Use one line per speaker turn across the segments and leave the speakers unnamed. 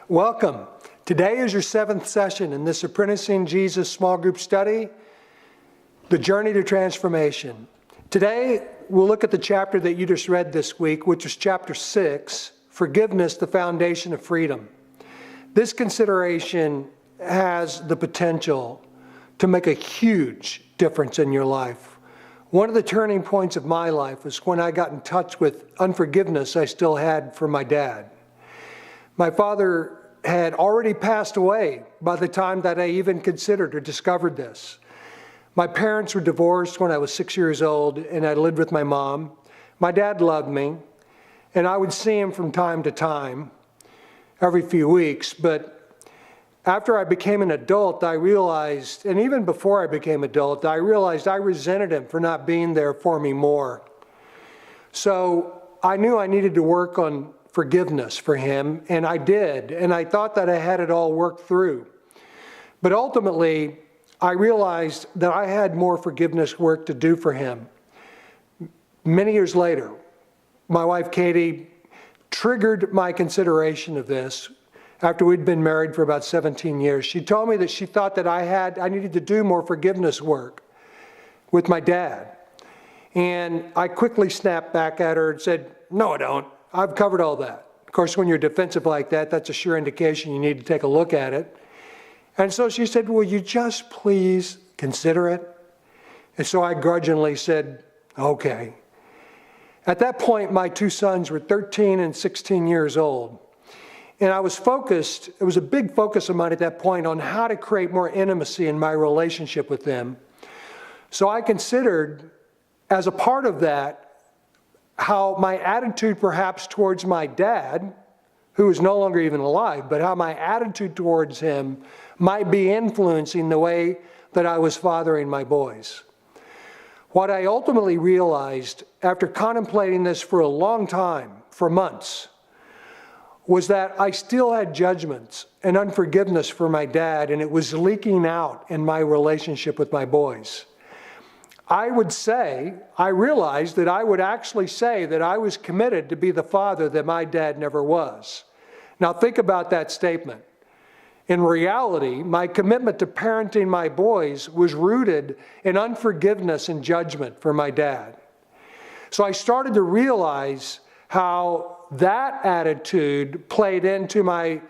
Welcome. Today is your 7th session in this Apprenticing Jesus small group study, The Journey to Transformation. Today, we'll look at the chapter that you just read this week, which is chapter 6, Forgiveness, the Foundation of Freedom. This consideration has the potential to make a huge difference in your life. One of the turning points of my life was when I got in touch with unforgiveness I still had for my dad. My father had already passed away by the time that I even considered or discovered this. My parents were divorced when I was 6 years old, and I lived with my mom. My dad loved me, and I would see him from time to time, every few weeks. But after I became an adult, I realized, and even before I became adult, I realized I resented him for not being there for me more. So I knew I needed to work on forgiveness for him, and I did, and I thought that I had it all worked through. But ultimately, I realized that I had more forgiveness work to do for him. Many years later, my wife Katie triggered my consideration of this after we'd been married for about 17 years. She told me that she thought that I needed to do more forgiveness work with my dad. And I quickly snapped back at her and said, "No, I don't. I've covered all that." Of course, when you're defensive like that, that's a sure indication you need to take a look at it. And so she said, "Will you just please consider it?" And so I grudgingly said, "Okay." At that point, my two sons were 13 and 16 years old. And I was focused, it was a big focus of mine at that point, on how to create more intimacy in my relationship with them. So I considered, as a part of that, how my attitude perhaps towards my dad, who is no longer even alive, but how my attitude towards him might be influencing the way that I was fathering my boys. What I ultimately realized after contemplating this for a long time, for months, was that I still had judgments and unforgiveness for my dad, and it was leaking out in my relationship with my boys. I realized that I would actually say that I was committed to be the father that my dad never was. Now think about that statement. In reality, my commitment to parenting my boys was rooted in unforgiveness and judgment for my dad. So I started to realize how that attitude played into my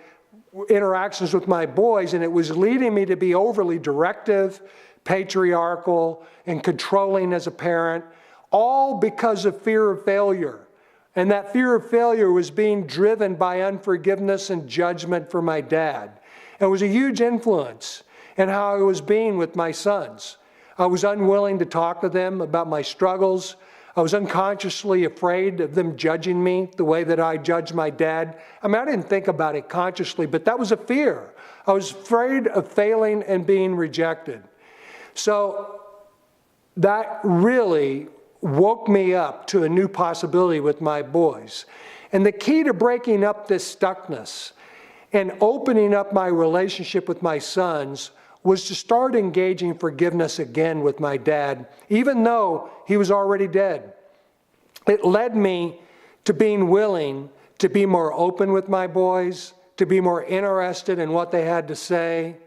interactions with my boys, and it was leading me to be overly directive, patriarchal, and controlling as a parent, all because of fear of failure. And that fear of failure was being driven by unforgiveness and judgment for my dad. It was a huge influence in how I was being with my sons. I was unwilling to talk to them about my struggles. I was unconsciously afraid of them judging me the way that I judged my dad. I mean, I didn't think about it consciously, but that was a fear. I was afraid of failing and being rejected. So that really woke me up to a new possibility with my boys. And the key to breaking up this stuckness and opening up my relationship with my sons was to start engaging forgiveness again with my dad, even though he was already dead. It led me to being willing to be more open with my boys, to be more interested in what they had to say.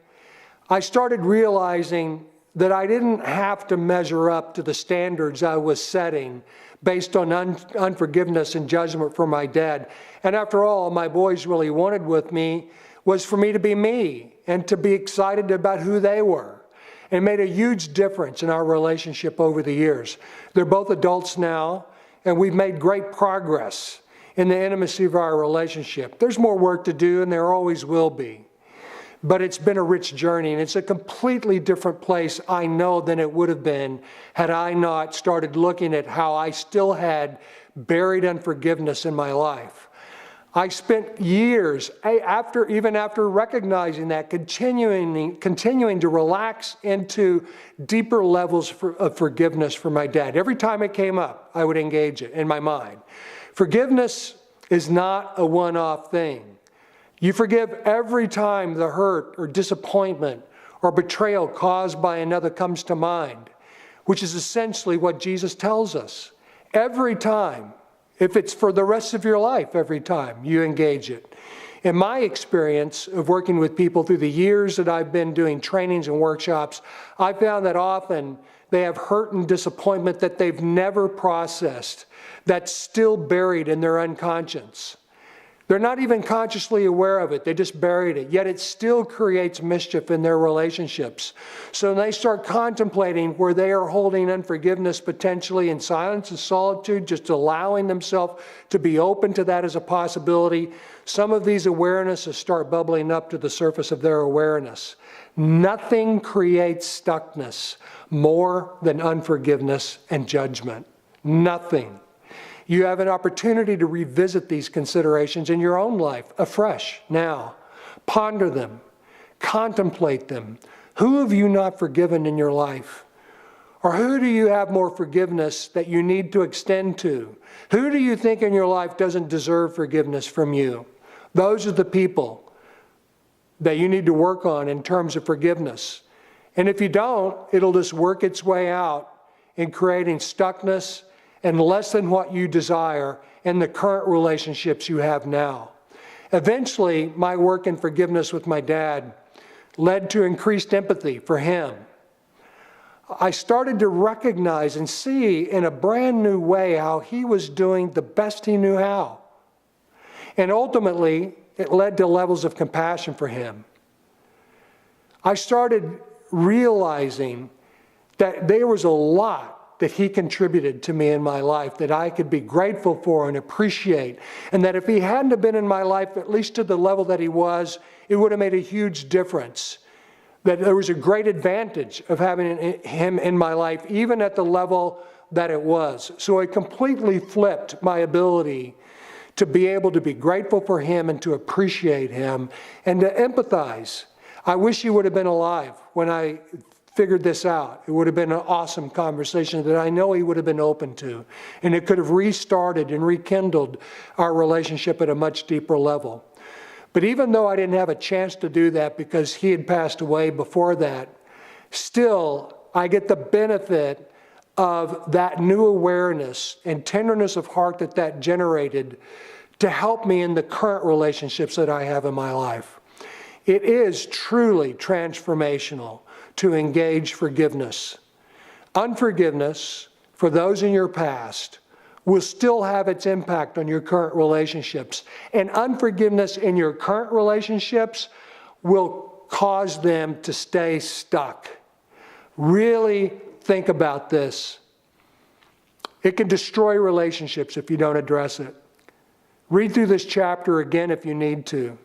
I started realizing that I didn't have to measure up to the standards I was setting based on unforgiveness and judgment for my dad. And after all, my boys really wanted with me was for me to be me and to be excited about who they were. It made a huge difference in our relationship over the years. They're both adults now, and we've made great progress in the intimacy of our relationship. There's more work to do, and there always will be. But it's been a rich journey, and it's a completely different place, I know, than it would have been had I not started looking at how I still had buried unforgiveness in my life. I spent years, even after recognizing that, continuing to relax into deeper levels of forgiveness for my dad. Every time it came up, I would engage it in my mind. Forgiveness is not a one-off thing. You forgive every time the hurt or disappointment or betrayal caused by another comes to mind, which is essentially what Jesus tells us. Every time, if it's for the rest of your life, every time you engage it. In my experience of working with people through the years that I've been doing trainings and workshops, I found that often they have hurt and disappointment that they've never processed, that's still buried in their unconscious. They're not even consciously aware of it. They just buried it. Yet it still creates mischief in their relationships. So they start contemplating where they are holding unforgiveness potentially in silence and solitude, just allowing themselves to be open to that as a possibility. Some of these awarenesses start bubbling up to the surface of their awareness. Nothing creates stuckness more than unforgiveness and judgment. Nothing. You have an opportunity to revisit these considerations in your own life afresh now. Ponder them. Contemplate them. Who have you not forgiven in your life? Or who do you have more forgiveness that you need to extend to? Who do you think in your life doesn't deserve forgiveness from you? Those are the people that you need to work on in terms of forgiveness. And if you don't, it'll just work its way out in creating stuckness and less than what you desire in the current relationships you have now. Eventually, my work in forgiveness with my dad led to increased empathy for him. I started to recognize and see in a brand new way how he was doing the best he knew how. And ultimately, it led to levels of compassion for him. I started realizing that there was a lot that he contributed to me in my life that I could be grateful for and appreciate. And that if he hadn't have been in my life, at least to the level that he was, it would have made a huge difference. That there was a great advantage of having him in my life, even at the level that it was. So it completely flipped my ability to be able to be grateful for him and to appreciate him and to empathize. I wish he would have been alive when I figured this out. It would have been an awesome conversation that I know he would have been open to. And it could have restarted and rekindled our relationship at a much deeper level. But even though I didn't have a chance to do that because he had passed away before that, still I get the benefit of that new awareness and tenderness of heart that generated to help me in the current relationships that I have in my life. It is truly transformational to engage forgiveness. Unforgiveness for those in your past will still have its impact on your current relationships. And unforgiveness in your current relationships will cause them to stay stuck. Really think about this. It can destroy relationships if you don't address it. Read through this chapter again if you need to.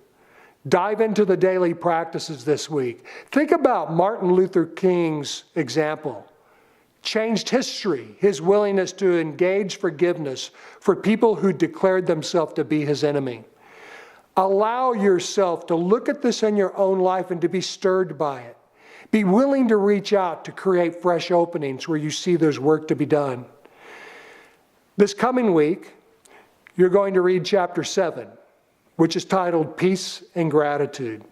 Dive into the daily practices this week. Think about Martin Luther King's example. Changed history, his willingness to engage forgiveness for people who declared themselves to be his enemy. Allow yourself to look at this in your own life and to be stirred by it. Be willing to reach out to create fresh openings where you see there's work to be done. This coming week, you're going to read chapter 7. Which is titled Peace and Gratitude.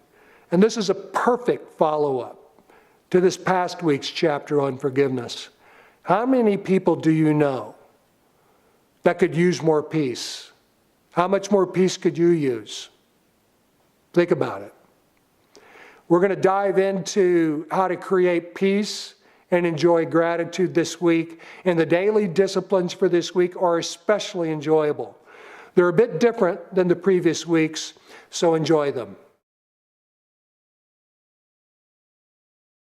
And this is a perfect follow-up to this past week's chapter on forgiveness. How many people do you know that could use more peace? How much more peace could you use? Think about it. We're going to dive into how to create peace and enjoy gratitude this week. And the daily disciplines for this week are especially enjoyable. They're a bit different than the previous weeks, so enjoy them.